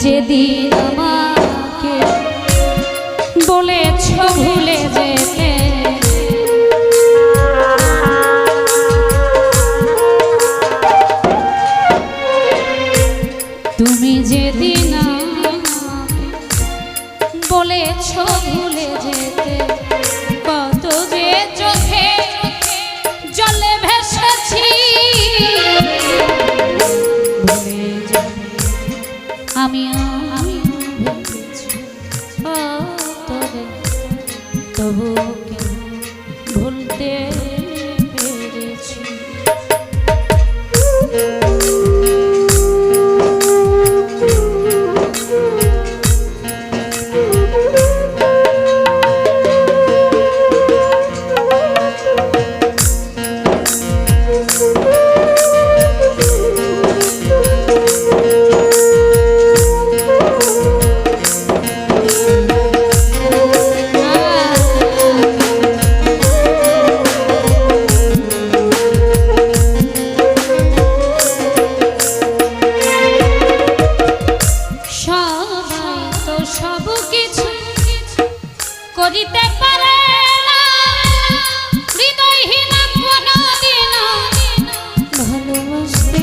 যেদিন আমাকে বলেছ ভুলে যেতে, তুমি যেদিন বলেছ ভুলে যেতে, কত যে চোখে জলে ভেসেছি। আমি ভেবেছি তবু ভুলতে পেরেছি। করিতে পারে না হৃদয়হীন কোনদিন ভালোবাসতে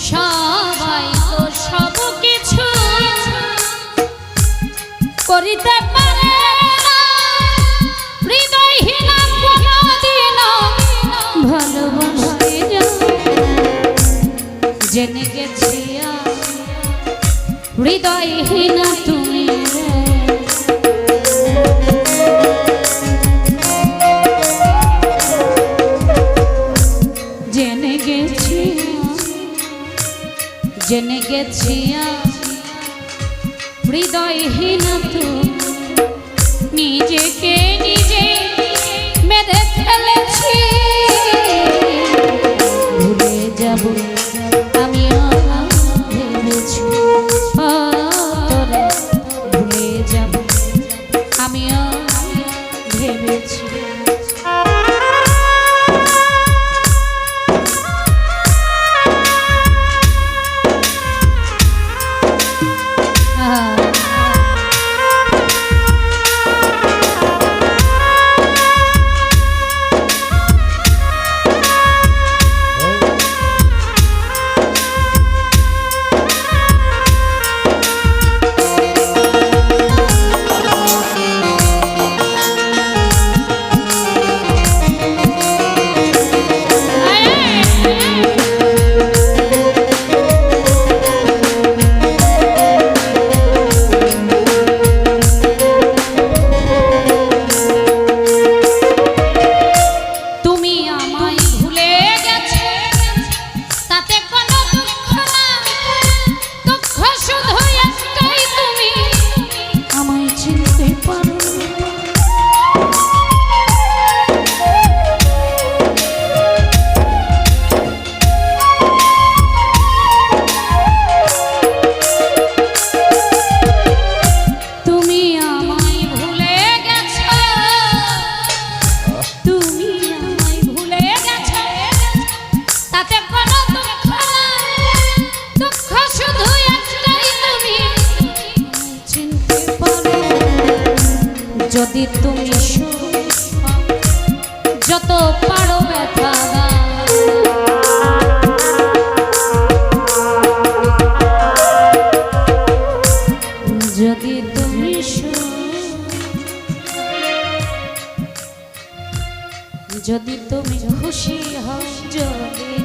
সবাই তো সব কিছু করিতে পারে জেনে গেছি হৃদয়হীন তুমি, জেনে গেছি হৃদয়হীন তুমি, নিজেকে নিজে মেরে ফেলেছি। ভুলে যাব আমিও ভেবেছি, ভুলে যাব আমিও ভেবেছি। যদি তুমি যত পারো ব্যথা যদি তুমি যদি তুমি খুশি হও যদি